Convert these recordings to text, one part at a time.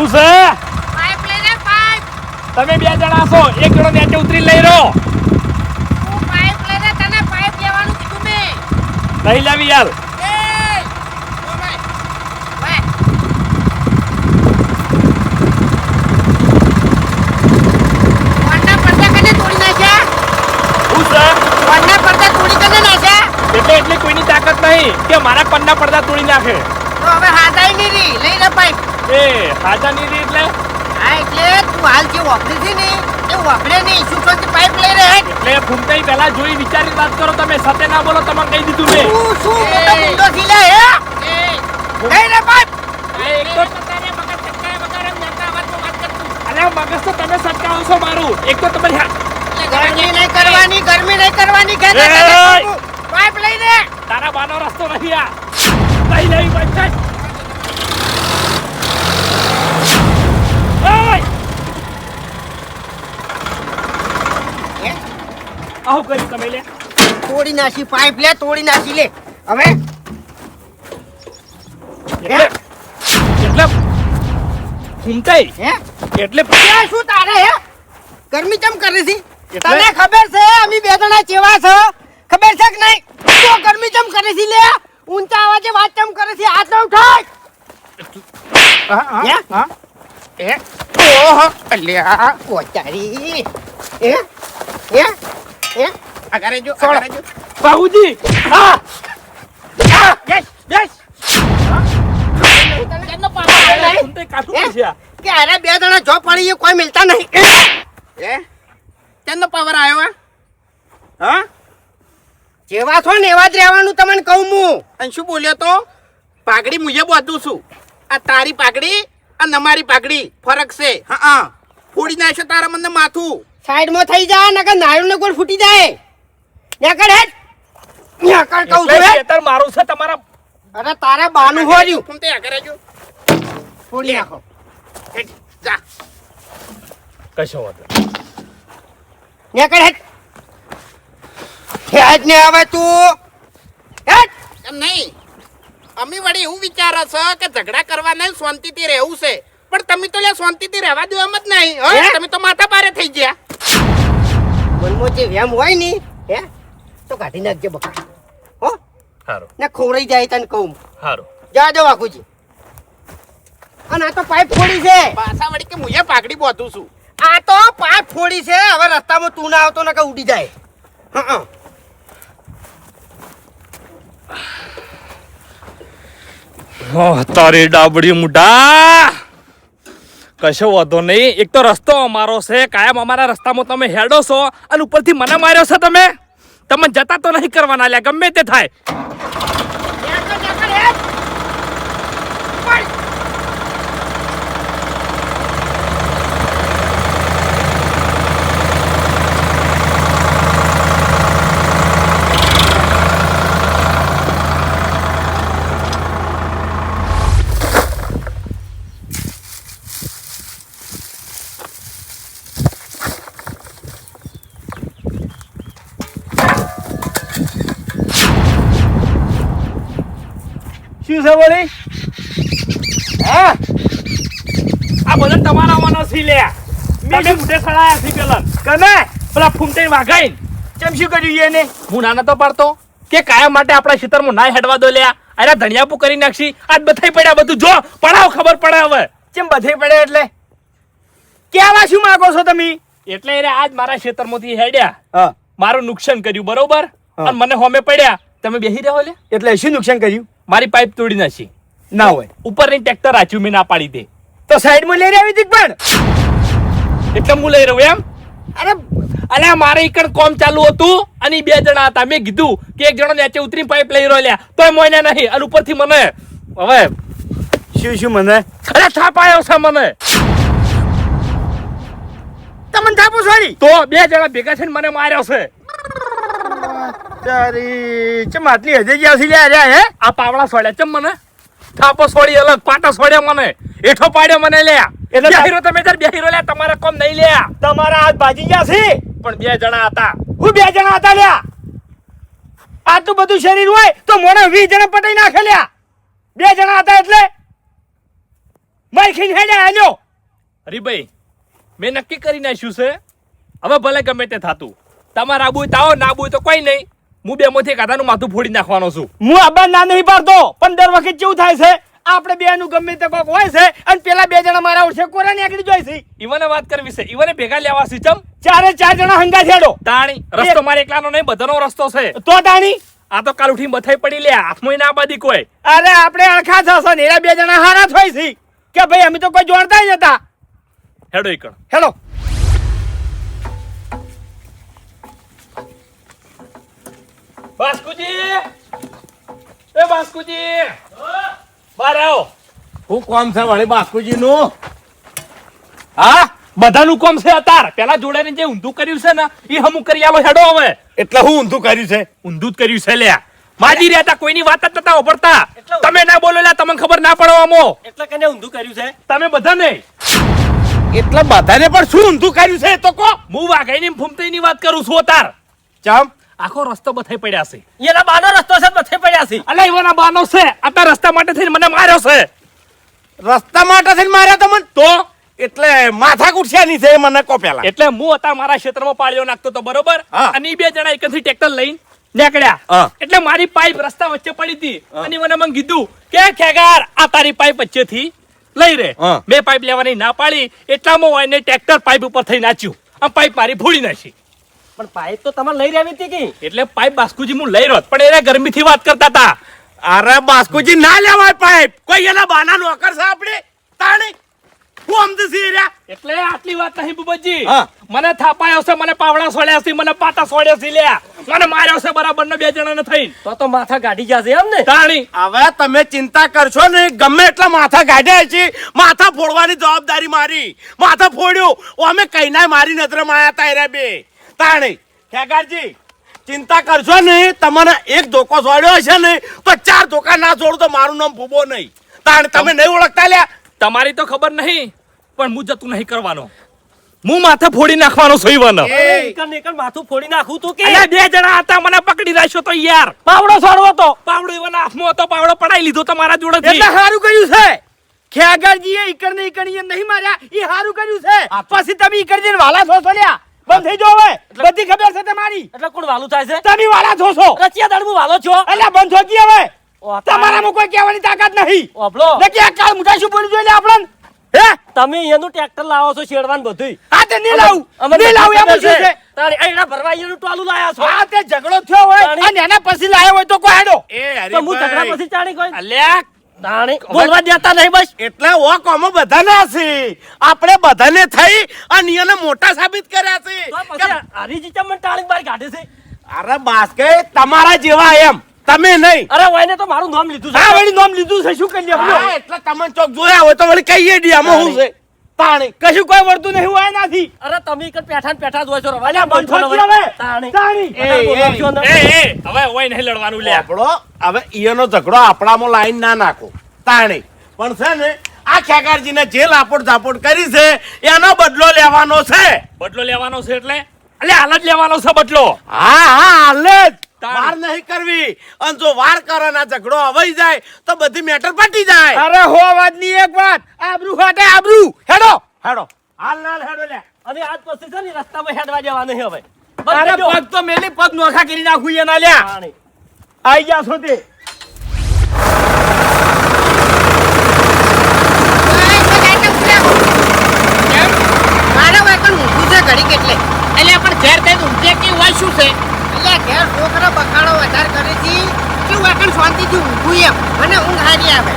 શું છે? પાઇપ લઈને પાઇપ. તમે બે જણા છો, એક જણો નીચે ઉતરી લઈ રહ્યો. હું પાઇપ લઈને તને પાઇપ લેવાનું કીધું મેં. નહીં લાવી યાર. એ ઓ ભાઈ ભાઈ વાંડા પડદા કને તોડી નાખ્યા. શું છે? વાંડા પડદા તોડી કને નાખ્યા. એટલે કોઈની તાકાત નહીં કે મારા પન્ના પડદા તોડી નાખે. તો હવે હાદાઈ ની રી લઈ લે પાઇપ. એ હાજા ની રીત એટલે હા એટલે તું હાલ જે વાપરી છે ને એ વાપરે નહીં. શું છોટી પાઇપ લઈ રહે. એટલે ફૂમતાઈ પહેલા જોઈ વિચારી વાત કરો. તમે સતે ના બોલો, તમને કહી દીધું મેં. તું શું મોટો મુંડો થી લે હે. લઈ લે પાઇપ. એક તો અરે મગજ તો તમે સટકાવો છો મારું. એક તો તમારી ગરમી નહીં કરવાની કે પાઇપ લઈ લે. તારા બાનો રસ્તો નહીં આ. લઈ લેવી પડશે. આવું કર્યું તમે લે. તોડી નાખી પાઇપ લે. તોડી નાખી લે હવે. એટલે ફૂમતાઈ હે એટલે ત્યાં શું તારે હે ગરમી કેમ કરે છે? એટલે? તને ખબર છે અમે બે જણા ચેવા છો? ખબર છે કે નહીં? તો ગરમી કેમ કરે છે લે? ઊંચા અવાજે વાત કેમ કરે છે? હાથ ન ઉઠાય. હે? ઓહો અલ્યા કોચારી. હે હે હે આગળ જો બાબુજી. હા યસ યસ ફૂમતાઈ કાઠું પડશે આ. કે અરે બે જણા જો પડી કોઈ મિલતા નહીં. હે કેનો પાવર આવ્યો? હા જેવા છો ને એવા જ રહેવાનું તમને કહું હું. અને શું બોલ્યો તો? પાઘડી મુજબ વાતું છું. આ તારી પાઘડી અને અમારી પાઘડી ફરક છે. હા ફોડી નાખશો તારા મને માથું. સાઈડમાં થઈ જા નકર નાયુ ને કોઈ ફૂટી જાય. નેકળ હેડ નેકળ કહું છું. એટલે ખેતર મારું છે તમારા. અરે તારા બાનું હોર્યું ફૂમતે આગળ આવજો. ફોડી નાખો. હેડ જા કશો વાંધો નેકળ હેડ. હેડ ને હવે તું હેડ. એમ નહીં અમે વળી એવું વિચારે છે કે ઝઘડા કરવા નહીં શાંતિથી રહેવું છે. પણ તમે તો લે શાંતિથી રહેવા દો એમ જ નહીં. તમે તો માથા પારે થઈ ગયા. મનમાં જે વેમ હોય ને હે તો કાઢી નાખજે બકા. હો સારું ને ખોરાઈ જાય તને કહું. સારું જા દો વાકુજી. અને આ તો પાઇપ ફોડી છે. પાછા વળી કે મુજે પાકડી બોતું છું. આ તો પાઇપ ફોડી છે. હવે રસ્તામાં તું ના આવતો ને કે ઉડી જાય. હા તારી ડાબડી મુઢા. કશો વાંધો નહીં. એક તો રસ્તો અમારો છે. કાયમ અમારા રસ્તામાં તમે હેડો છો અને ઉપરથી મને માર્યો છે તમે. તમે જતા તો નહીં કરવાના લ્યા ગમે તે થાય. શું છે બોલી? હા આ બધા તમારા આવવાનો છે લે. તમે મુઢે સડાયા છે પેલા કને પેલા ફૂમતાઈ વાઘાઈ. કેમ શું કર્યું એને? હું નાનો તો પાડતો કે કાયમ માટે આપણા ખેતરમાં ના હેડવા દો લ્યા. અરે ધણિયાપુ કરી નાખશી. આજ બધાઈ પડ્યા બધું જો પડાવ ખબર પડે હવે. કેમ બધાઈ પડે એટલે કેવા શું માંગો છો તમે? એટલે રે આજ મારા ખેતરમાંથી હેડ્યા મારું નુકસાન કર્યું બરોબર અને મને હોમે પડ્યા. તમે બેહી રહ્યો લે. એટલે શું નુકસાન કર્યું? મારી પાઇપ તોડી નાખી. ના હોય ઉપરની ટ્રેક્ટર આચ્યું મેં ના પાડી દે તો સાઈડમાં લઈ આવી હતી પણ એટલે હું લઈ રહ્યો એમ. અરે અલ્યા મારે એકડ કોમ ચાલુ હતું અને બે જણા હતા. મેં કીધું કે એક જણો નીચે ઉતરી પાઇપ લઈ રહ્યો લ્યા તોય મોયને નહીં અને ઉપરથી મને હવે શું મને અરે થાપ આવ્યો છે મને. તમને થાપો સોરી તો બે જણા ભેગા થઈને મને માર્યો છે. તારી ચમ આટલી હજે ગયા છે લ્યા હે આ પાવડા સોડ્યા ચમ મને થાપો સોડી અલગ પાટા સોડ્યા મને એઠો પાડ્યો મને લ્યા. એટલે બેહીરો તમે તાર બેહીરો લ્યા તમારા કોમ નહીં લ્યા. તમારા હાથ ભાજી ગયા છે પણ બે જણા હતા. હું બે જણા હતા લ્યા. આટલું બધું શરીર હોય તો મોણે 20 જણા પટાઈ નાખે લ્યા. બે જણા હતા એટલે માર ખીન હેડે આલ્યો. હરીભાઈ મેં નક્કી કરી નાખ્યું છે, હવે ભલે ગમે તે થાતું, તમારે આબુ તાવો ના આબુ તો કોઈ નહીં, હું બે માંથી કાધાનું માથું ફોડી નાખવાનો છું. હું આબા ના નહીં પાડતો, પણ દર વખત કેવું થાય છે, આપણે બે નું ગમે તે કોક હોય છે અને પેલા બે જણા મારા ઓછે કોરા નીકળી જાય છે. ઈવને વાત કરવી છે, ઈવને ભેગા લેવા છે. ચમ ચારે ચાર જણા હંગા છેડો તાણી. રસ્તો મારે એકલાનો નહીં, બધાનો રસ્તો છે. તો તાણી આ તો કાલ ઉઠીને બથાઈ પડી લે, હાથમાં ના બાદી કોઈ. અરે આપણે અળખા થશે ને, એના બે જણા હારા થાય છે કે ભાઈ અમે તો કોઈ જોડતા જ નતા. હેડો ઈકણ હેડો. બાસ્કુજી, એ બાસ્કુજી, બહાર આવો. શું કામ છે વળી બાસ્કુજી નું? હા, બધાનું કામ છે અતાર. પેલા જોડે જે ઊંધું કર્યું છે ને એ હમું કરી આલો. હેડો હવે. એટલે હું ઊંધું કર્યું છે? ઊંધું જ કર્યું છે લ્યા. માજી રહેતા કોઈની વાત જ નતા ઓભળતા. તમે ના બોલો લ્યા, તમને ખબર ના પડો આમો. એટલે કને ઊંધું કર્યું છે? તમે બધા નહીં. એટલે બધાને પણ શું ઊંધું કર્યું છે તો કો? હું વાઘાઈની ફૂમતાઈની વાત કરું છું અતાર. ચમ આખો રસ્તો બથાઈ પડ્યા છે. એના બાનો રસ્તો છે, બથાઈ પડ્યા છે. અલે એવાના બાનો છે. આ રસ્તા માટે થઈને મને માર્યો છે. રસ્તા માટે થઈને માર્યા તમને? તો એટલે માથા કુઠિયાની છે મને કો પેલા. એટલે હું હતા મારા ક્ષેત્રમાં પાળ્યો નાખતો તો બરોબર, હા. અને ઈ બે જણા એકથી ટ્રેક્ટર લઈને નીકળ્યા. હા. એટલે મારી પાઇપ રસ્તા વચ્ચે પડી હતી, અને મને મને કીધું કે ખેગાર આ તારી પાઇપ વચ્ચેથી લઈ રે. હા. મેં પાઇપ લેવાની ના પાડી, એટલામાં હોય ને ટ્રેક્ટર પાઇપ ઉપર થઈ નાચ્યું, આમ પાઇપ મારી ફોડી નાખી. પણ પાઇપ તો તમારે લઈ રહેવી હતી કે? એટલે પાઇપ બાસ્કુજી હું લઈ રહ્યો, પણ એને ગરમીથી વાત કરતા હતા. અરે બાસ્કુજી ના લેવાય પાઇપ, કોઈ એના બાના નોકર છે આપણે તાણી. હું સમજુ છું રે. એટલે આટલી વાત નહીં બુબજી. હા. મને થાપાયો છે, મને પાવડા સોળ્યા છે, મને પાટા સોળ્યા છે લ્યા. મને માર્યો છે બરાબર ને બે જણાને થઈને. તો માથા ગાડી જશે એમ ને? તાણી હવે તમે ચિંતા કરશો ને, ગમે એટલા માથા કાઢ્યા છે, માથા ફોડવાની જવાબદારી મારી. માથા ફોડ્યું અમે કઈ ના મારી નજરમાં આયા તા એરા બે તાણી. ખેગારજી ચિંતા કરશો ને, તમને એક ધોકો છોડ્યો હશે ને તો ચાર ધોકા ના છોડું તો મારું નામ ફૂબો નહીં. તાણ તમે નહીં ઓળખતા લ્યા? તમારી તો ખબર નહીં, પણ હું જતું નહીં કરવાનો. હું માથે ફોડી નાખવાનો છું ઈવન. નીકળ માથું ફોડી નાખું તું કે? અલ્યા બે જણા હતા, મને પકડી રાખ્યો તો યાર. પાવડો છોડવો તો પાવડો ઈવન હાથમાં હતો, પાવડો પડાઈ લીધો તમારા જોડે. એટલે સારું કર્યું છે. ખેગારજીએ ઈકર ને ઈકણીએ નહીં માર્યા, એ સારું કર્યું છે. પછી તમે ઈકરજીને વાલા છો છો લ્યા. બંધ થઈ જાઓ હવે, બધી ખબર છે તમારી. એટલે કોણ વાલું થાય છે? તમે વાલા છો છો. રચિયા દળમું વાલો છો? અલ્યા બંધ થો કી હવે. ઓ, તમારામાં કોઈ કહેવાની તાકાત નહીં. ઓબળો, નકી આ કાળ મુઠા શું બોલી જોઈએ આપણને? હે? તમે એનું ટ્રેક્ટર લાવો છો શેડવાન બધું. આ તે નહીં લાવું. નહીં લાવું એમ શું છે? તારે એના ભરવા એનું ટોલું લાયા છો. આ તે ઝઘડો થયો હોય તાણી. અને એના પછી લાયો હોય તો કોઈ હેડો. તો હું ઝઘડા પછી ચાણી કોઈ અલ્યા તાણી બોલવા દેતા નહીં બસ. એટલે ઓ કોમો બધાને છે. આપણે બધાને થઈ અને એને મોટા સાબિત કર્યા તો છે. પછી હરીજી ચમન ટાળી બહાર કાઢે છે. અરે બાસ્કે તમારા જેવા એમ તમે નહીં. અરે વાયને તો મારું નામ લીધું હા છે. વળી નામ લીધું છે, શું કરી લેવું? એટલે તમને ચોક જોયા હોય તો વળી કહીએ ડિયામાં હું છે તાણી. કશું કોઈ વળતું નહીં હોય નથી. અરે તમે એક પેઠા ને પેઠા જ હોય છો. અલ્યા બંધ થો કી હવે. તાણી તાણી. બધા બોલાવશો ને. એ હવે હોય નહીં લડવાનું લ્યા. આપણો હવે ઈયોનો ઝઘડો આપણામાં લાઈન ના નાખો તાણી. પણ છે ને આ ખેગારજીને જે લાપોટ ઝાપોટ કરી છે એનો બદલો લેવાનો છે. બદલો લેવાનો છે એટલે અલ્યા હાલ જ લેવાનો છે બદલો. હા હા હાલે જ. તાણી. વાર નહીં કરવી. અને જો વાર કરે ને ઝઘડો હવાઈ જાય તો બધી મેટર પટી જાય. અરે હો વાતની એક વાત, આબરૂ ફાટે આબરૂ. હેડો હેડો હાલ નાલ હેડો લે. અને આજ પછી છે ને રસ્તામાં હેડવા જવાનું છે હવે. અરે પગ તો મેલી પગ નોખા કરી નાખું એના લ્યા. તાણી. આઈ જા છો તે. મારા વાકણ ઊંધું છે ઘડી કેટલે. એટલે પણ ઘેર કઈ ઊંઘે કે હોય શું છે? એટલે ઘેર છોકરા બખાડો વધારે કરે છે. શું વાકણ શાંતિથી ઊંઘું એમ મને ઊંઘ હારી આવે.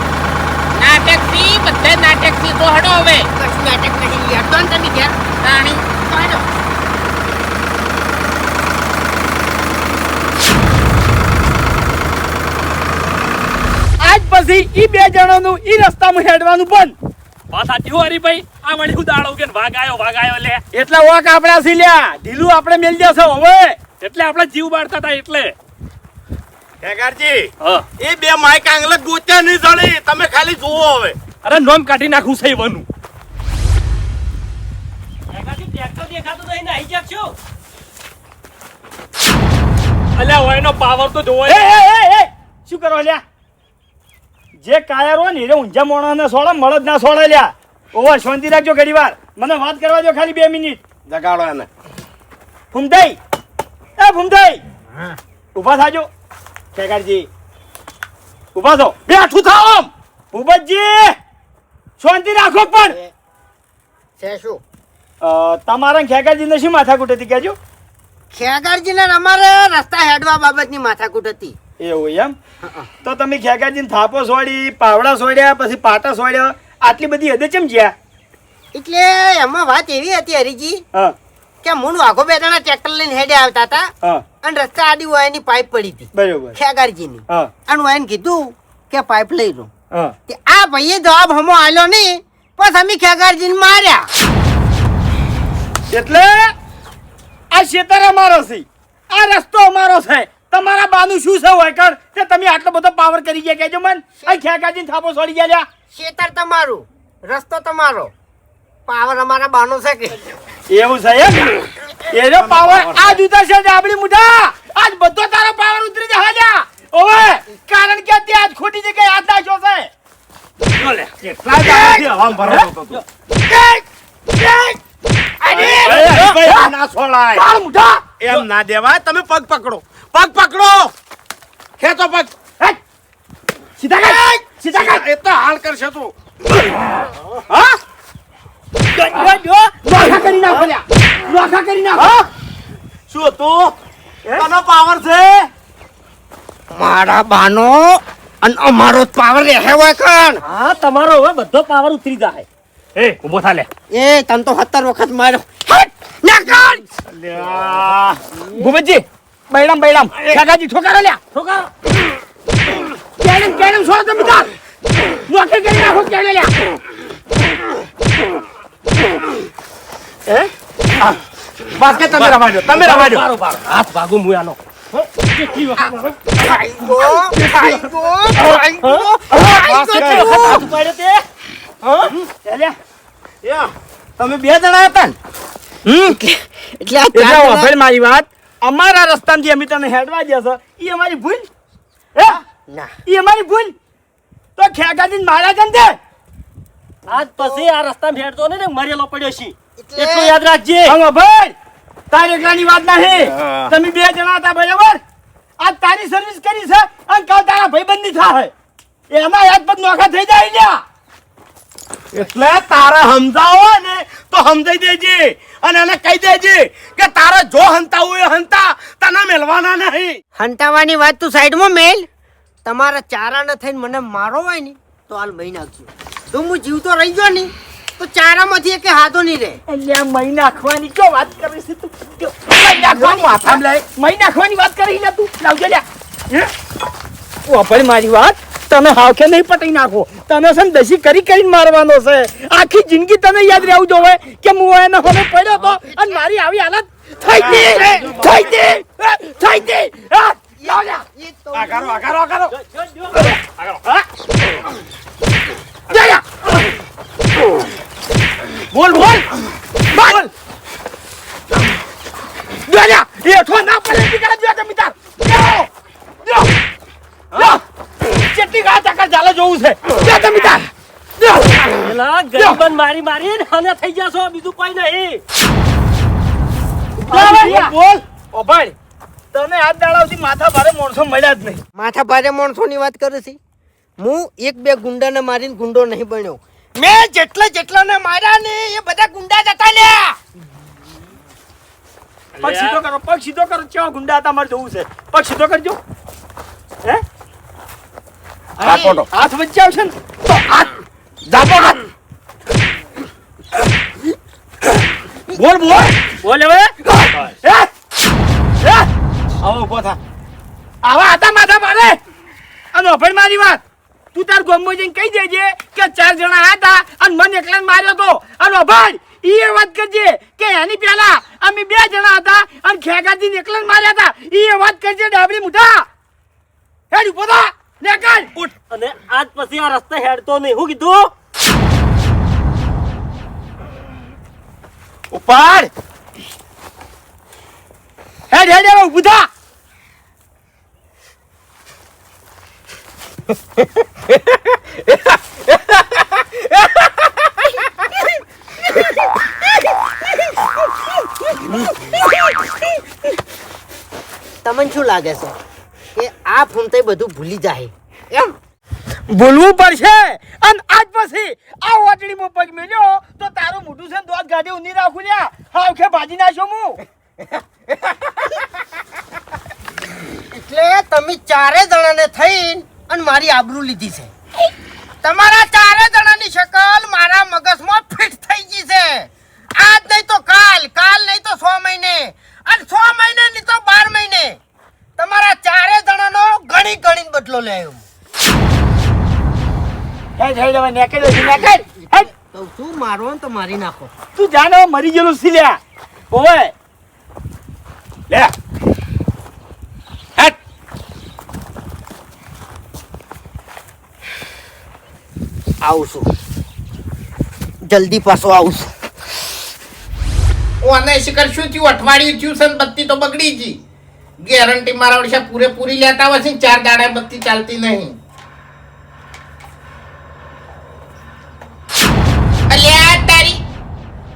નાટક થી બધે નાટક થી તો હડો હવે. કશું નાટક નહીં યાર. તો તમે ઘેર રાણી તો હેડો. આજ પછી ઈ બે જણાનું ઈ રસ્તામાં હેડવાનું બંધ. વાત સાચી હો હરીભાઈ. આ વળી હું દાડો કે વાઘ આયો લે. એટલે વાક આપણા સી લ્યા ઢીલું આપણે મેલ જશે હવે. એટલે આપણે જીવ બાળતા હતા એટલે. ખેગારજી હા. એ બે માઈક આંગલે ગોત્યા નહીં જણી. તમે ખાલી જુઓ હવે. અરે નોમ કાઢી નાખું છે ઈવનનું. એકાથી ટ્રેક્ટર દેખાતું નહીં ને આઈ જાક છો. અલ્યા હોય એનો પાવર તો જોવો. એ શું કરો લ્યા? જે કાયર હોય ને એ ઊંઝા મોણાને સોળે મળદ ના સોળે લ્યા. ઓવર શાંતિ રાખજો ઘડી વાર. મને વાત કરવા દો ખાલી 2 મિનિટ. જગાડો એને. ફૂમતાઈ, એ ફૂમતાઈ, ઊભા થાજો. ખેગારજી ઊભા થો. બેઠું થાઓ આમ. ભૂપતજી શાંતિ રાખો પણ. છે શું તમારા ખેગારજીને શું માથાકૂટ હતી કહેજો. ખેગારજીને અમારે રસ્તા હેડવા બાબતની માથાકૂટ હતી. એવું એમ? તો તમે ખેગારજીને થાપો સોડી, પાવડા સોડ્યા, પછી પાટા સોડ્યા, આટલી બધી હદે ચમ જ્યા? એટલે એમાં વાત એવી હતી હરીજી હા કે હું વાઘો બે જણા ટ્રેક્ટર લઈને હેડે આવતા હતા હા અને રસ્તા આડી વાયની પાઇપ પડી હતી બરોબર. ખેગારજીની. હા અને વાયને કીધું કે પાઇપ લઈ લો. હા તે આ ભાઈએ જવાબ હમો આલ્યો નહીં, બસ અમે ખેગારજીને માર્યા. એટલે આ ખેતર અમારો છે, આ રસ્તો અમારો છે. તમારા બાનું શું છે હોય કર કે તમે આટલો બધો પાવર કરી ગયા કહેજો મન. આ ખેગારજીને થાપો સોડી ગયા લ્યા. ખેતર તમારું, રસ્તો તમારો, પાવર અમારા બાનો છે કે એવું છે એમ? એનો પાવર આજ ઉતરશે ડાબડી મુઠા. આજ બધો તારો પાવર ઉતરી જશે લ્યા. ઓવે કારણ કે તે આજ ખોટી જગ્યાએ હાથ નાખ્યો છે. બોલે કેટલા દાડાથી હવામાં ભરાતો હતો. ના છોડાય. તાર મુઠા એમ ના દેવાય. તમે પગ પકડો, પગ પકડો, ખેંચો પગ. હેટ! સીધા કર, સીધા કર. એ તો હાલ કરશે તું. હા નોખા કરી નાખો લ્યા. નોખા કરી નાખો. શું તું તનો પાવર છે? મારા બાનો અને અમારો પાવર રહે હોય કણ. હા તમારો હવે બધો પાવર ઉતરી જાય. એ ઊભો થા લે. એ તન તો 17 વખત માર્યો. હટ! ના કર. લ્યા ભૂપતજી બૈરામ બૈરામ ખેગાજી ઠોકારો લ્યા. છોકરા કેણમ કેણમ છોડ તમે તાર. નોખી કરી નાખો કેણે લ્યા. બસ કે તમે રવા દો, તમે રવા દો. પારો પારો હાથ ભાગું મુયાનો. આઈ ગો, આઈ ગો, આઈ ગો, હાથ ઉપાડ્યો તે. લ્યા તમે 2 જણા હતા ને? એટલે આ એટલે ચાર વાપર મારી વાત. અમારા રસ્તામાંથી અમે તને હેડવા દે છે ઈ અમારી ભૂલ? હે ના ઈ અમારી ભૂલ? તો ખેગાજીને માર્યા કેમ તે? આજ પછી આ રસ્તામાં હેડતો ને મરેલો પડ્યો છે. એટલે- એટલું યાદ રાખજે. હા ભાઈ તાર એકલાની વાત નહીં. હા. તમે 2 જણા હતા બરાબર. આજ તારી સર્વિસ કરી છે અને કાલ તારા ભાઈબંધી થાય. એમાં યાદ પર નોખા થઈ જાય લ્યા. એટલે તારે સમજાવો ને તો સમજાઈ દેજે અને એને કહી દેજે કે તારે જો હંતા હોય હંતા તને મેલવાના નહીં. હંતાવાની વાત તું સાઈડમાં મેલ. તમારા ચારાને થઈને મને મારો હોય ને તો હાલ મહી નાખજો. તો હું જીવતો રહી ગયો ને તો ચારામાંથી એક હાથો નહીં રહે. અલ્યા મહી નાખવાની ક્યાં વાત કરી છે તું? મહી નાખવાની માથામાં લાય. મહી નાખવાની વાત કરી લે તું. લાવજે લ્યા. હે વાપર મારી વાત. તને હાવખે નહીં પટાઈ નાખો. તને છે ને દસી કરી કરીને મારવાનો છે. આખી જિંદગી તને યાદ રહેવું જોવે કે હું એને હવે પડ્યો તો અને મારી આવી હાલત થઈ ગઈ થઈ ગઈ થઈ ગઈ. હા, લાવ લ્યા. આગારો આગારો આગારો હા? જા લ્યા. બોલ બોલ બોલ. જા લ્યા. એઠો ના પડે નીકળે જો તમે તાર. લ્યો લ્યો લ્યો. ચેટલી ગા ચક્કર ચાલે જોવું છે. જા તમે તાર. લ્યો. પેલા ગરીબન મારી મારીને અને થઈ જશો બીજું કોઈ નહીં. બોલ બોલ. ઓ ભાઈ તને આજ દાડાથી માથા ભારે માણસો મળ્યા જ નહીં. માથા ભારે માણસોની વાત કરે છે. હું 1-2 ગુંડાને મારીને ગુંડો નહીં બન્યો. મેં જેટલાને માર્યા ને એ બધા ગુંડા જ હતા લ્યા. પગ સીધો કરો પગ સીધો કરો. કેવા ગુંડા હતા મારે જોવું છે. પગ સીધો કરજો. હે હાથ પોટો. હાથ વચ્ચે આવશે ને તો હાથ જાપો હાથ. બોલ બોલ બોલ હવે. હે હે આવો ઉભો થા. આવા હતા માથા મારે. અને ઓફર મારી વાત. તું તાર ગોમમાં જઈને કહી દેજે કે 4 જણા હતા અને મને એકલાને માર્યો તો. અને ઓફર ઈ વાત કરજે કે એની પહેલા અમે 2 જણા હતા અને ખેગાજીને એકલાને માર્યા હતા. ઈ વાત કરજે ડાબડી મુઠા. હેડ ઉભો થા. લે કર ઉઠ. અને આજ પછી આ રસ્તે હેડતો નહીં. હું કીધું? ઉપાડ. હેડ હેડ હવે ઉભો થા. તમને શું લાગે છે કે આ ફૂમતાઈ બધું ભૂલી જાય એમ? ભૂલવું પડશે અને આજ પછી આ વાટડીમાં પગ મેલ્યો તો તારું મોઢું છે ને દોત ગાડી ઊંધી રાખું લ્યા હાવ કે ભાજી નાખ્યો હું. એટલે તમે ચારે જણાને થઈને અને મારી આબરૂ લીધી છે. તમારા ચારે જણાની શકલ મારા મગજમાં ફિટ થઈ ગઈ છે. આજ નહીં તો કાલ, કાલ નહીં તો 6 મહિને, અને 6 મહિને નહીં તો 12 મહિને તમારા ચારે જણાનો ઘણી ઘણી બદલો લેવો. હેડ હેડ હવે નેકેડ નેકેડ હેડ. તો શું મારો ને તો મારી નાખો. તું જાનો મરી ગયેલું સી લ્યા ઓવે લે હેડ. આવું છું, જલ્દી પાછો આવું છું. ઓને શિખર શું થયું? અઠવાડિયું થયું છે ને બત્તી તો બગડી ગઈ. ગેરંટી મારા ઓળશા પૂરેપૂરી લેતા હોય છે ને 4 દાડા બત્તી ચાલતી નહીં. અલ્યા તારી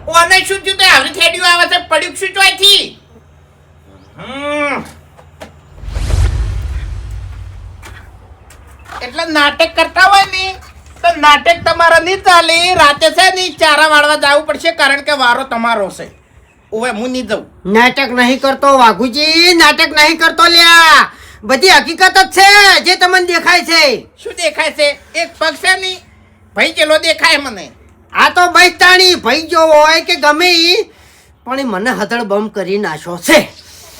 ઓને શું થયું? તો આવરી થેડીઓ આવે છે, પડ્યું શું ચોયથી? એટલે નાટક કરતા હોય ને તો નાટક તમારા નહીં ચાલે. રાતે છે ને ચારા વાળવા જવું પડશે, કારણ કે વારો તમારો છે. ઓવે હું નહીં જઉં. નાટક નહીં કરતો વાઘુજી, નાટક નહીં કરતો લ્યા. બધી હકીકત જ છે જે તમને દેખાય છે. શું દેખાય છે? એક પગ છે ને ભાઈ જેલો દેખાય મને. આ તો બૈતાણી ભાઈ જો હોય કે ગમે ઈ, પણ ઈ મને હદળ બમ કરી નાખ્યો છે.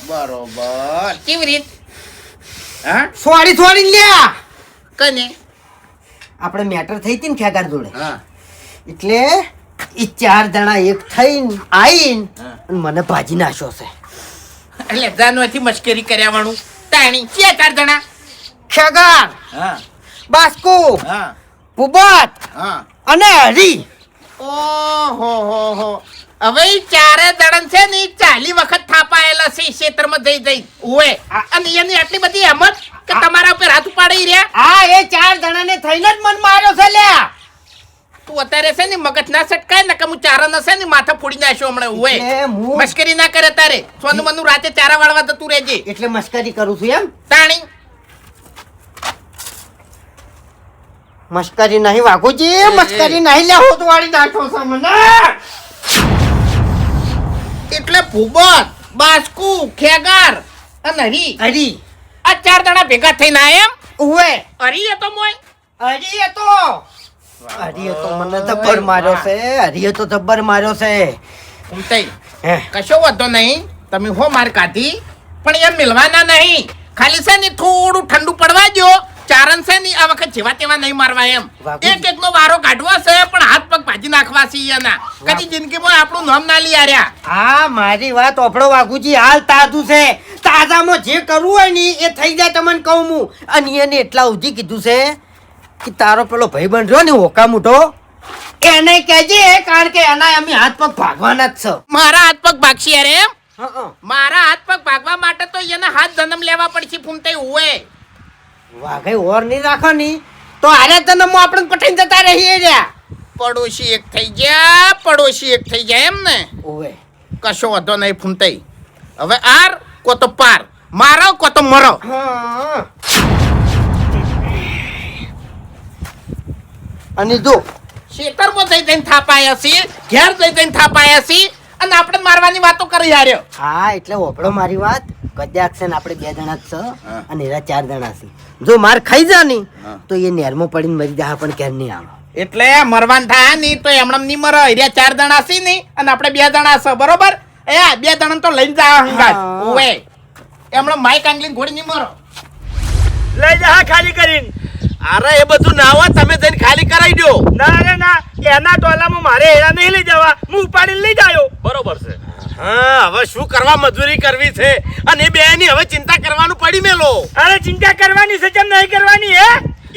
બરોબર. કેવી રીત? હા સોરી સોરી લ્યા. કને? આપણે મેટર થઈ હતી ને ખેગાર જોડે, હા એટલે ઈ 4 જણા એક થઈને આઈન હા. અને મને ભાજી નાખ્યો છે. એટલે જાનવાથી મશ્કરી કર્યા વાળું તાણી કે 4 જણા? ખેગાર, હા બાસ્કુ, હા પુબત હા. અને હરી. ઓહો હો હો. હવે ઈ 4 દડન છે ને ઈ 40 વખત થાપાયેલા છે ક્ષેત્રમાં જઈ જઈ. ઓએ અને એની આટલી બધી હિંમત કે તમારા ઉપર હાથ ઉપાડી રહ્યા. આ એ 4 જણાને થઈને જ મન માર્યો છે લ્યા. તું અત્યારે છે ને મગજ ના સટકાય ને કે હું ચારા ના છે ને માથા ફોડી નાખ્યો હમણાં. ઓએ એટલે હું મશ્કરી ના કરે તારે. સોનું મનું રાતે ચારા વાળવા જતું રહેજે. એટલે મસ્કરી કરું છું એમ? તાણી મસ્કરી નહીં વાઘુજી, મસ્કરી નહીં લે. હોત વાળી નાખ્યો છે મને. એટલે ભૂબત, બાસ્કુ, ખેગાર અને હરી, હરી, આ 4 જણા ભેગા થઈને આયા એમ? ઉવે હરી એ તો મોય હરીએ તો મને જબ્બર માર્યો છે. હરીએ તો જબ્બર માર્યો છે. ઉમતાઈ હે, કશો વાંધો નહીં. તમે હો માર કાઢી પણ એમ મિલવાના નહીં. ખાલી છે ને થોડું ઠંડુ પડવા દો. ચારણ છે ને આ વખત જેવા તેવા નહીં મારવા એમ. વાઘુજી. એક એકનો વારો કાઢવો છે પણ હાથ પગ ભાજી નાખવા છે એના. કદી જિંદગીમાં આપણું નામ ના લઈ આર્યા. હા મારી વાત ઓફળો વાઘુજી, હાલ તાજું છે. તાજામાં જે કરવું હોય ને એ થઈ જાય તમને કહું હું. અને એને એટલા સુધી કીધું છે કે તારો પેલો ભાઈબંધ રહ્યો ને હોકા મૂઠો, એને કહેજે, કારણ કે એના અમે હાથ પગ ભાગવાના જ છે. મારા હાથ પગ ભાગશે યાર એમ? હં. મારા હાથ પગ ભાગવા માટે તો એના હાથ જન્મ લેવા પડશે. ફૂમતાઈ હોય વાઘે ઓર નહીં રાખો ની તો આરે જન્મમાં આપણે પટાઈને જતા રહીએ રહ્યા. પડોશી એક થઈ ગયા, પડોશી એક થઈ જાય એમ ને? ઓવે કશો વાંધો નહીં ફૂમતાઈ. હવે આર કો તો પાર, મારો કો તો મરો. હા. અને જો ખેતરમાં જઈ જઈને થાપાયા છીએ, ઘેર જઈ જઈને થાપાયા છીએ અને આપણે મારવાની વાતો કરી હાર્યો. હા એટલે ઓપડો મારી વાત. કદાચ છે ને આપણે 2 જણા જ છે હા. અને એરા 4 જણા છે. જો માર ખાઈ જા ની હા. તો એ નેરમાં પડીને મરી જાય પણ ઘેર નહીં આવે. એટલે મરવાન થાય નહીં તો એમણે નહીં મરો. એરિયા 4 જણા છે ને અને આપણે 2 જણા છે બરોબર. એ 2 જણા તો લઈને જા હંગાત. હા. ઓવે એમણે માઈક આંગલી ઘોડી નહીં મરો. લઈ જા હા ખાલી કરીને. અરે એ બધું ના હોય, તમે જઈને ખાલી કરાવી દો. ના રે ના, એના ટોલામાં મારે હેરા નહીં લઈ જવા. હું ઉપાડીને લઈ જાયો. બરોબર છે. હા હવે શું કરવા મજૂરી કરવી છે અને એ બેની હવે ચિંતા કરવાનું પડી મેલો. અરે ચિંતા કરવાની છે કેમ નહીં કરવાની હે?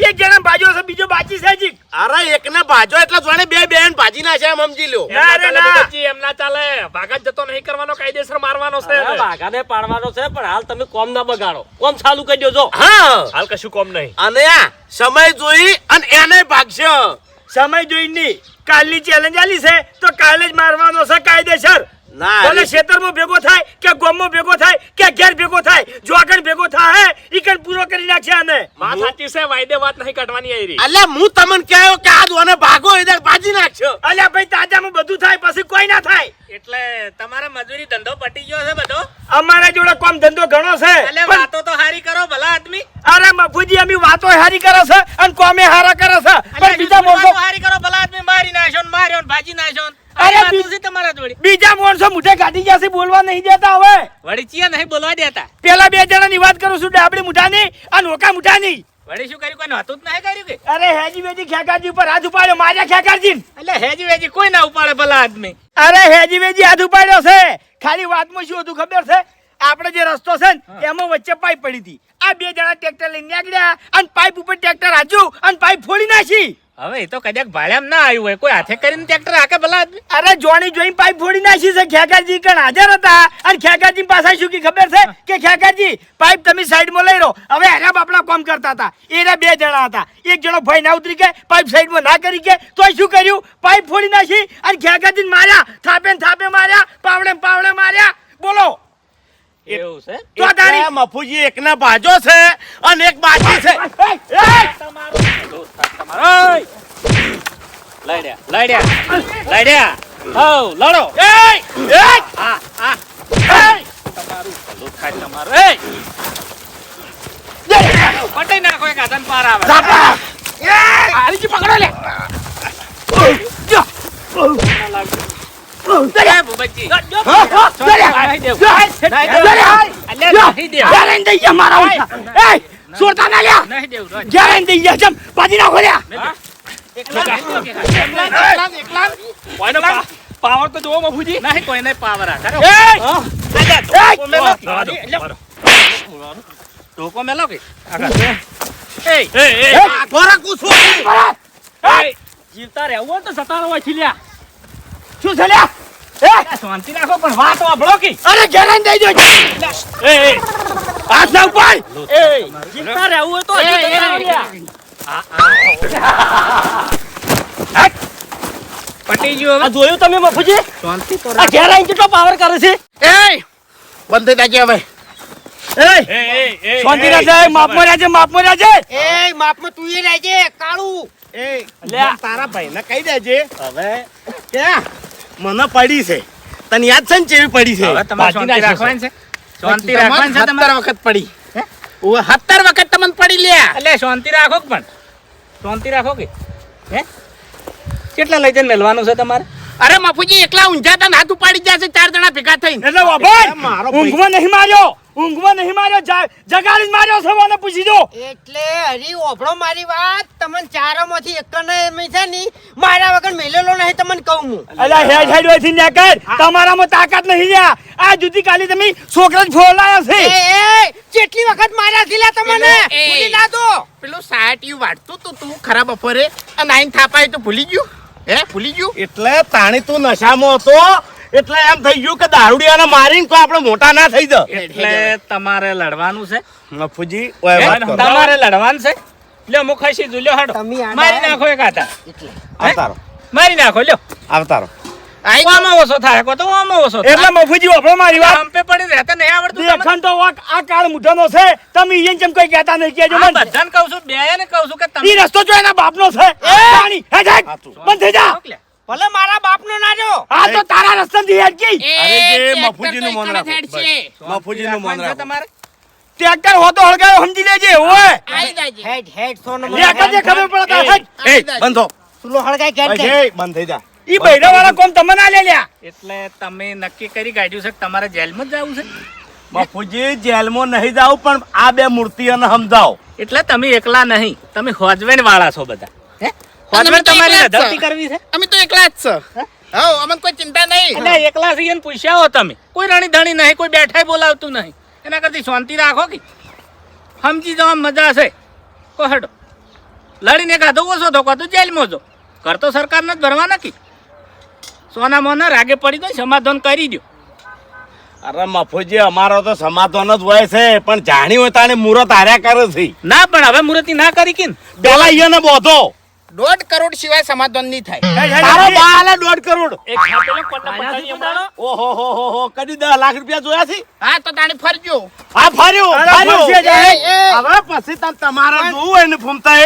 એક જણા બાજુ છે, બીજો બાકી છે હજી. અરે એકને ભાજો એટલે જોણે બે બેન ભાજી નાખ્યા એમ સમજી લ્યો. ના રે ના. એમ ના ચાલે ભાગત જતો નહીં કરવાનો કાયદેસર મારવાનો છે અરે વાઘાને પાડવાનો છે પણ હાલ તમે કોમ ના બગાડો કોમ ચાલુ કરી દેજો હા હાલ કશું કોમ નહીં. અને આ સમય જોઈ અને એને ભાગશે. સમય જોઈને કાલની ચેલેન્જ આલી છે તો કાલે જ મારવાનો છે કાયદેસર. ના ભલે ખેતરમાં ભેગો થાય કે ગામમાં ભેગો થાય કે ઘેર ભેગો થાય જો આગળ ભેગો થાય ઈકન પૂરો કરી નાખશે આને. વાત સાચી છે વાયદે વાત નહીં કાઢવાની આયરી. અલ્યા હું તમને કહ્યો કે આ દોને ભાગો એટલે ભાજી નાખશો. અલ્યા ભાઈ તાજામાં બધું થાય પછી કોઈ ના થાય. એટલે તમારા મજૂરી ધંધો પટી ગયો છે બધો. અમારા જોડે કામ ધંધો ઘણો છે એટલે પણ વાતો તો હારી કરો ભલા આદમી. અરે મફુજી અમે વાતો હારી કરે છે અને કોમે હારા કરે છે પણ બીજા વાતો માણસો હારી કરો ભલા આદમી મારી નાખ્યો ને માર્યો ને ભાજી નાખ્યો ને. અરે આ વાતો બી- છે તમારા જોડે. બીજા માણસો મુઠે કાઢી ગયા છે બોલવા નહીં દેતા હવે. વળી ચિયા નહીં બોલવા દેતા. પેલા બે જણાની વાત કરું છું ડાબડી મુઠાની અને ઓકા મુઠાની. વળી શું કર્યું કોઈ નહોતું જ નહીં કર્યું કે. અરે હેજી વેજી ખેકાજી ઉપર હાથ ઉપાડ્યો માર્યા ખેકાજી. એટલે હેજી વેજી કોઈ ના ઉપાડે ભલા આદમી. અરે હેજી વેજી હાથ ઉપાડ્યો છે. ખાલી વાતમાં શું હતું ખબર છે આપણે જે રસ્તો છે ને એમાં વચ્ચે પાઇપ પડી હતી. આ બે જણા ટ્રેક્ટર લઈને નીકળ્યા અને પાઇપ ઉપર ટ્રેક્ટર હાચ્યું અને પાઇપ ફોડી નાખી. હવે એ તો કદાચ ભાળ્યામ ના આવ્યું હોય કોઈ હાથે કરીને ટ્રેક્ટર હાકે ભલા આદમી. અરે જોણી જોઈને પાઇપ ફોડી નાખી છે. ખેકાજી કણ હાજર હતા અને ખેકાજી પાસે શું કી ખબર છે કે ખેકાજી પાઇપ તમે સાઈડમાં લઈ રહો. હવે હેરા બાપડા કામ કરતા હતા એના બે જણા હતા. એક જણો ભાઈ ના ઉતરી ગયા પાઇપ સાઈડમાં ના કરી ગયા તો શું કર્યું પાઇપ ફોડી નાખી અને ખેકાજીને માર્યા. થાપે ને થાપે માર્યા પાવડે ને પાવડે માર્યા. બોલો એવું છે. તો તારી એટલે મફુજી એકને ભાજો છે અને એક બાકી છે. લડ્યા હઉ લડો. આ આ તમારું ભલું થાય તમારું. પટાઈ નાખો એક હાથન પાર આવે. આરીજી પકડો લે એ ભૂપતજી. નહીં દેવું. નહીં દેવું. ગેરંટી દઈ મારા ઉઠા એ સોરતા ના લ્યા નહીં દેવું રોજ. ગેરંટી દઈ જમ બાજી નાખો લ્યા પાવર તો જોવો મફુજી. નહીં કોઈને પાવર આ કરો. ટોકો મેલો કે જીવતા રહેવું હોય તો સતારો હોય ખીલ્યા શું છે લ્યા શાંતિ રાખો પણ વાત વાપરો કે અરે ગેરંટી દઈ દો હાથ ના ઉપર જીવતા રહેવું હોય તો હજુ જતા રહો લ્યા. પટી ગયો આ જોયું તમે મફુજી શાંતિ તો આ ઘેરાઈ કેટલો પાવર કરે છે બંધ થઈ જાય હવે. શાંતિ રહેજે માપમાં રહેજે માપમાં રહેજે એ માપમાં તું એ રહેજે કાળું. લ્યા. તારા ભાઈને કહી દેજે હવે કે મને પડી છે. તને યાદ છે ને ચેવી પડી છે? હવે તમારે શાંતિ રાખવાની છે. શાંતિ રાખવાની છે તમને તમારે. 17 વખત પડી. હે? ઓવે 17 વખત તમને પડી લ્યા. એટલે શાંતિ રાખો કે પણ શાંતિ રાખો કે હે કેટલા લઈ જઈને મેલવાનું છે તમારે? અરે મફુજી એકલા ઊંઝાતા ને હાથ ઉપાડી જશે 4 જણા ભેગા થઈને. એટલે વાભાઈ મારો ઊંઘમાં નહીં માર્યો ઊંઘમાં નહીં માર્યો જગાડી જ માર્યો છે મને પૂછી દો એટલે હરી ઓભળો મારી વાત. તમને ચારોમાંથી એકને એમ છે ની મારા વગર મેલેલો નહીં તમને કહું હું. અલ્યા હેડ હેડ હોયથી નેકર તમારામાં તાકાત નહીં લ્યા આ જુદી કાલી તમે છોકરા જ ફોલાયા છે કેટલી વખત માર્યા છે તમને ભૂલી ના દો. પેલું સાટીયું વાટતું તું તું ખરા બપોરે અને આઈને થાપાય તો ભૂલી ગયું ભૂલી ગયું. એટલે તાણી તું નશામાં હતો એટલે એમ થઈ ગયું કે દારૂડિયાને મારીને તો આપણે મોટા ના થઈ જાય. એટલે તમારે લડવાનું છે મફુજી હે? ઓય વાત કરો. તમારે લડવાનું છે લ્યો મુખાશી ઝુલ્યો હાડો તમે આડા મારી નાખો એક હાથા આવતારો મારી નાખો લ્યો આવતારો. આમાં ઓછો થાય કો તો આમાં ઓછો થાય. એટલે મફુજી વાપરો મારી વાત હંપે પડી રહેતા નહીં આવડતું તમને? દેખન તો આ કાળ મુઠાનો છે તમે ઈયન ચમ કોઈ કહેતા નહીં કેજો આ મને બધાને કહું છું બેયને કહું છું કે તમે ઈ રસ્તો જો એના બાપનો છે પાણી હેડ હેડ બંધ થઈ જા ભલે મારા બાપનો ના જો. આ તો તારા રસ્તાથી હેડ ગઈ અરે જે ટ્રેક્ટર મફુજીનું તો મન એકલા રાખો. જ છે. મફુજીનું મન રાખવાનું છે રાખો. તમારે ટ્રેક્ટર હોતો હળગાયો સમજી લેજે ઓય આઈ જાજે. હેડ હેડ સોનો લેકર જે ખબર પડે હેડ એ બંધ થો. તુલો હળગાય કેટ કે એ બંધ થઈ જા. ઈ બૈરા વાળા કોમ તમે ના લે લ્યા એટલે તમે નક્કી કરી કાઢ્યું છે કે તમારે જેલમાં જ જવું છે મફુજી જેલમાં નહીં જાવ પણ આ બે મૂર્તિઓને સમજાવો. એટલે તમે એકલા નહીં તમે હોજવેણ વાળા છો બધા હે અને અમે હોજવેણ તો તમારી એકલા જ રધવતી છે. કરવી છે અમે તો એકલા જ છે હઉ અમને કોઈ ચિંતા નહીં. એટલે એકલા છીએ ને પૂછ્યા હો તમે કોઈ રણી ધણી નહીં કોઈ બેઠાય બોલાવતું નહીં એના કરતી શાંતિ રાખો કે સમજી જવા મજા છે કો હેડો લડીને કાઢો ઓછો ધોકો તો જેલમાં જો કર તો સરકારને જ ભરવા નથી સોના મોના રાગે પડી તો સમાધાન કરી દો. અરે મફુજી અમારો તો સમાધાન જ હોય છે પણ જાણી હોય તાણે મુહૂર્ત હાર્યા કરે છે ના પણ હવે મુરતી ના કરી કે પેલા ઈયોને બોધો 1.5 કરોડ સિવાય સમાધાન નહીં થાય. તારો બા આલે 1.5 કરોડ એક ખાતેલો પટ્ટા પટ્ટાની અમારો ઓહો હો હો હો કદી 10 લાખ રૂપિયા જોયા છે હા તો તાણી ફરજો. હા ફર્યું ફરશે જાય. હવે પછી તમારે જોવું હોય ને ફૂમતા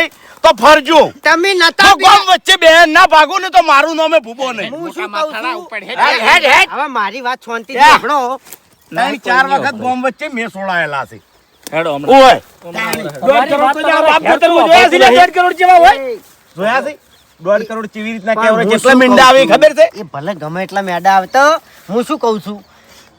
તો ફરજો તમે તો નતા ગામ વચ્ચે બે ના ભાગો ને તો મારું નામે ભૂબો નહીં હું શું મોટા કહું માથાડા છું? ઉપર હેડ, હેડ, હેડ. હવે મારી વાત શાંતિ યા. સાંભળો. 3-4 વખત ગામ વચ્ચે મેં સોડાયેલા છે હેડો હમણાં ઓય 1.5 કરોડ તો બાપ કરતરવું જોયા છે 1.5 કરોડ જેવા હોય જોયા છે 1.5 કરોડ કેવી રીતના કેવરે કેટલા મીંડા આવે ખબર છે એ ભલે ગમે એટલા મેડા આવે તો હું શું કહું છું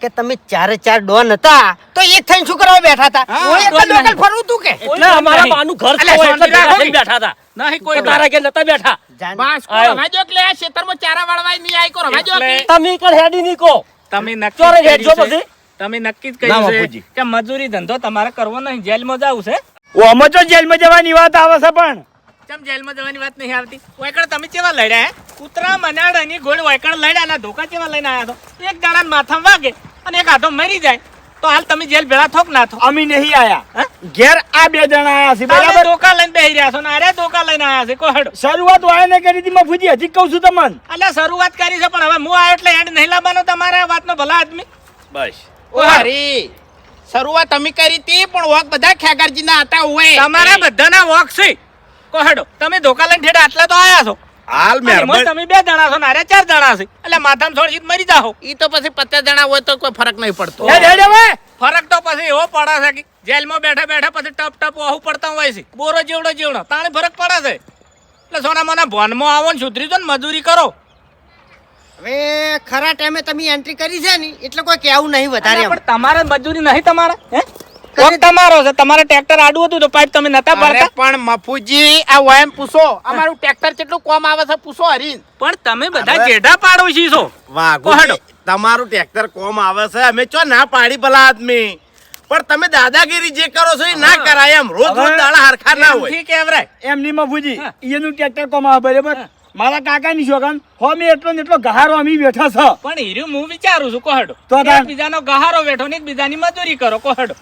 કે તમે 4 ડોન હતા તો એક થઈને શું કરવા બેઠા હતા? હું એક જ ડોન લોકલ નહીં. ફરવું તું કે? એટલે અમારા બાનું ઘર છે અલ્યા, હોય એટલે શાંતિ રાખો. ભેગા થઈને બેઠા હતા નહીં કોઈ તારા ઘેર નતા બેઠા જાન- બાસ કો આયો. રવાજો એટલે આ ખેતરમાં ચારા વાળવાય નહીં આય કો રવાજો એટલે- કે તમે કણ હેડી નીકો તમે નક્કી ચોરે જ હેડજો કર્યું છે. પછી તમે નક્કી જ ના, કર્યું છે બાપુજી. કે મજૂરી ધંધો તમારે કરવો નહીં જેલમાં જવું છે ઓમાં તો જેલમાં જવાની વાત આવે છે પણ કેમ જેલમાં જવાની વાત નહીં આવતી વાયકણ તમે કેવા લડ્યા હે કૂતરા મનાડ અને ગોળ વાયકણ લડ્યા ના ધોકા કેવા લઈને આયા તો એક દાડા માથામાં વાગે અને એક હાથો મરી જાય તો હાલ તમે જેલ ભેળા થોક ના થો અમે નહીં આયા હા? ઘેર આ 2 જણા આયા છે તમે બરાબર ધોકા લઈને બેહી રહ્યા છો ને અરે ધોકા લઈને આયા છે કોહડ શરૂઆત વાય ને કરી હતી મફુજી હજી કહું છું તમને અલ્યા શરૂઆત કરી છે પણ હવે હું આવ્યો એટલે એન્ડ નહીં લાવવાનો તમારે આ વાતનો ભલા આદમી બસ ઓ હરી શરૂઆત અમે કરી હતી પણ વોક બધા ખેગારજી ના હતા હોય તમારા બધાના વોક છે કોહડો તમે ધોકા લઈને ઠેડા આટલા તો આયા છો હાલ અને એમાં મહેરબાની તમે 2 જણા છો ને અરે 4 જણા છે એટલે માથામાં થોડી મરી જાઓ ઈ તો પછી 50 જણા હોય તો કોઈ ફરક નહીં પડતો. હેડ હેડ હવે ફરક તો પછી એવો પડે છે કે જેલમાં બેઠા બેઠા પછી ટપ ટપ વાહુ પડતા હોય છે બોરો જેવડો તાણે ફરક પડે છે એટલે સોના મોના ભોનમાં આવો ને સુધરી જો ને મજૂરી કરો હવે ખરા ટાઈમે તમે એન્ટ્રી કરી છે ને એટલે કોઈ કહેવું નહીં વધારે એમ. પણ તમારે મજૂરી નહીં તમારે હે કોક તમારો છે તમારે ટ્રેક્ટર આડું હતું તો પાઇપ તમે નતા અરે ભરતા પણ મફુજી આ વયમ પૂછો અમારું ટ્રેક્ટર કેટલું કોમ આવે છે પૂછો હરીન. પણ તમે બધા હવે- જેઠા પાડોશી છો વાઘુજી, તમારું ટ્રેક્ટર કોમ આવે છે અમે ચો ના પાડી ભલા આદમી પણ તમે દાદાગીરી જે કરો છો એ ના કરાય એમ રોજ રોજ હવે દાડા હરખા ના હોય એમથી કેવરાય એમની મફુજી હા. એનું ટ્રેક્ટર કોમ આવે બરાબર હા. મારા કાકાની શોગન હો મેં એટલો ને એટલો ગહારો અમે બેઠા છે પણ હીરું હું વિચારું છું કોહડો તો તાર- બીજાનો ગહારો બેઠો ને બીજાની મજૂરી કરો કોહડો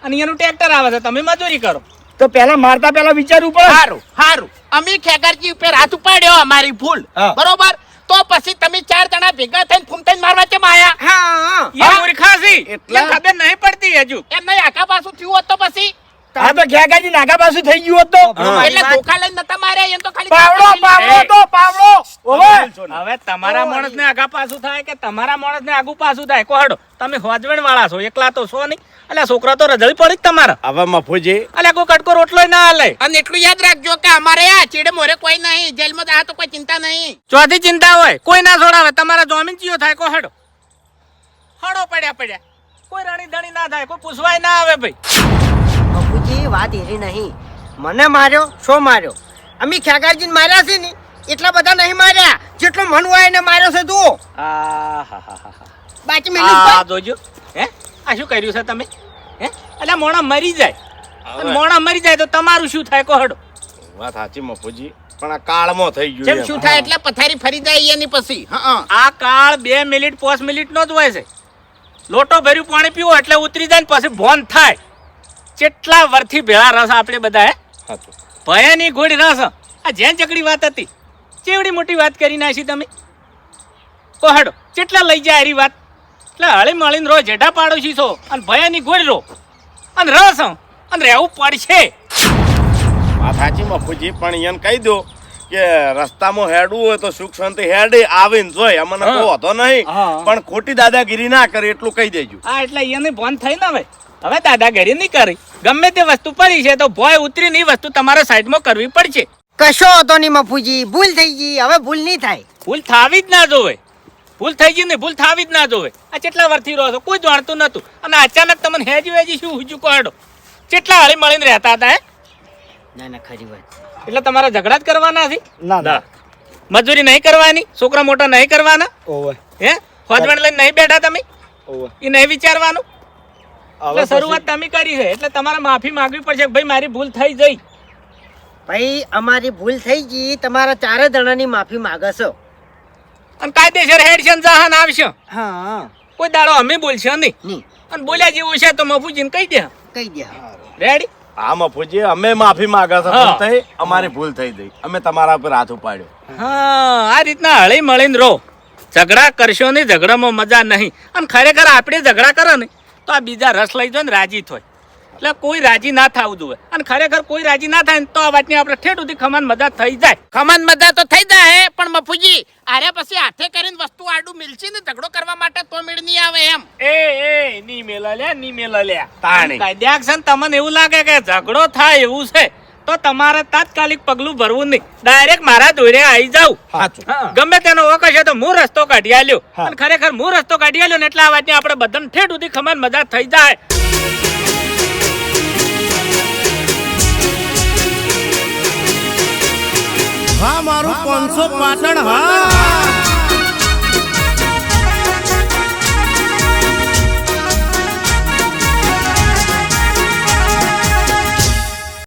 અને એનું ટ્રેક્ટર આવે છે તમે મજૂરી કરો તો પેલા મારતા પેલા વિચારવું પડે હારું હારું અમે ખેગારજી ઉપર હાથ ઉપાડ્યો અમારી ભૂલ હા. બરોબર તો પછી તમે 4 જણા ભેગા થઈને ફૂમતાઈને મારવા કેમ આયા હા એ મૂર્ખાસી એટલે- એટલે ખબર નહીં પડતી હજુ એમ નહીં આખા પાછું થયું હોત તો પછી હા તો ખેગાજી નાગા પાછું થઈ ગયું હોત તો હા. એટલે ધોકા લઈને નતા માર્યા એમ તો ખાલી પાવડો પાવડો તો પાવડો ઓવે હવે તમારા માણસ ને આગા પાછું થાય કે તમારા માણસ ને આગુ પાછું થાય કોહડો તમે હોજવેણ વાળા છો એકલા તો છો નહીં એટલે છોકરા તો રજળી પડી જ તમારા હવે મફુજી એટલે કોઈ કટકો રોટલો ના હાલે અને એટલું યાદ રાખજો કે અમારે આ ચીડે મોરે કોઈ નહીં જેલમાં આ તો કોઈ ચિંતા નહીં. ચોથી ચિંતા હોય કોઈ ના છોડાવે તમારા જોમીન ચિયો થાય કોહડો હડો પડ્યા કોઈ રણી ધણી ના થાય કોઈ પૂછવાય ના આવે ભાઈ બાપુજી વાત એવી નહીં મને માર્યો શો માર્યો અમે ખેગારજીને માર્યા છે ને એટલા બધા નહીં માર્યા જેટલો મન હોય એને માર્યો છે તું બાકી મેલી આ જોજો હે આ શું કર્યું છે તમે હે એટલે મોણા મરી જાય અને મોણા મરી જાય તો તમારું શું થાય કોહડો વાત સાચી મફુજી પણ આ કાળમાં થઈ ગયું જેમ એમ. શું થાય એટલે પથારી ફરી જાય એની પછી હા આ કાળ 2 મિનિટ 5 મિનિટ નો જ હોય છે લોટો ભર્યું પાણી પીવો એટલે ઉતરી જાય ને પછી ભોન થાય કેટલા વર્ષથી ભેળા રસ આપણે બધા હે સાચું. ભયાની ગોળી રસ આ જેન ચકડી વાત હતી ચેવડી મોટી વાત કરી નાખી તમે કોહડો કેટલા લઈ જાય એરી વાત એટલે હળી મળીને રો જેઠા પાડોશી છો અને ભયાની ગોળી રો અને રસ અને રહેવું પડશે વાત સાચી મફુજી પણ એને કહી દો કે રસ્તામાં હેડવું હોય તો સુખ શાંતિ હેડે આવીને જોય અમને હા. કોઈ વાંધો નહીં હા. પણ ખોટી દાદાગીરી ના કરે એટલું કહી દેજો આ એટલે એને ભોન થઈ ને હવે દાદાગીરી નહીં કરી ગમે તે વસ્તુ પડી છે તો ભોય ઉતરી ની વસ્તુ તમારે સાઈડમાં કરવી પડશે કશો હતો નહીં મફુજી ભૂલ થઈ ગઈ હવે ભૂલ નહીં થાય ભૂલ થાવી જ ના જોવે ભૂલ થઈ ગઈ ને ભૂલ થાવી જ ના જોવે આ કેટલા વર્ષથી રહો છો કોઈ જાણતું નતું અને અચાનક તમને હેજી શું હુજુ કોડો કેટલા હળી મળીને રહેતા હતા હે ના ના ખરી વાત એટલે તમારે ઝઘડા જ કરવાના છે ના ના મજૂરી નહીં કરવાની છોકરા મોટા નહીં કરવાના ઓવે હે હોજવણ લઈને નહીં બેઠા તમે ઓવે એ નહીં વિચારવાનું હવે એટલે શરૂઆત તમે કરી છે એટલે તમારે માફી માંગવી પડશે કે ભાઈ મારી ભૂલ થઈ જઈ ભાઈ અમારી ભૂલ થઈ ગઈ, તમારા ચારે જણાની માફી માંગે છો. અને કાયદેસર હેડ છે ને જહાન આવશે. હા કોઈ દાડો અમે બોલશે નહીં. નહીં અને બોલ્યા જેવું છે તો મફુજીને કહી દે. કહી દે. રેડી? હા મફુજી, અમે માફી માંગે છે. હા. ભૂલ થઈ, અમારી ભૂલ થઈ ગઈ. અમે તમારા ઉપર હાથ ઉપાડ્યો. હા, આ રીતના હળી મળીને રહો. ઝઘડા કરશો નહીં, ઝઘડામાં મજા નહીં. અને ખરેખર આપણે ઝઘડા કરે ને તો આ બીજા રસ લઈ જાય ને રાજી થાય. એટલે કોઈ રાજી ના થવું જોઈએ. અને ખરેખર કોઈ રાજી ના થાય ને તો આ વાતની આપણે ઠેઠ સુધી ખમાન મજા થઈ જાય. ખમન મજા તો થઈ જાય પણ મફુજી આરે પછી હાથે કરીને વસ્તુ આડું મિલશે ને ઝઘડો કરવા માટે તો મેળ નહીં આવે એમ. એ ની મેલા લે, ની મેલા લે. તાણી. કાયદેસર તમને એવું લાગે કે ઝઘડો થાય એવું છે તો તમારે તાત્કાલિક પગલું ભરવું નહીં. ડાયરેક્ટ મારા દોરે આવી જાવ. સાચું. ગમે તેનો વખત છે તો હું રસ્તો કાઢી આલ્યો. હા. અને ખરેખર હું રસ્તો કાઢી આલ્યો ને એટલે આ વાતની આપણે બધાને ઠેઠ સુધી ખમાન મજા થઈ જાય. હા મારું 500 પાટણ હા.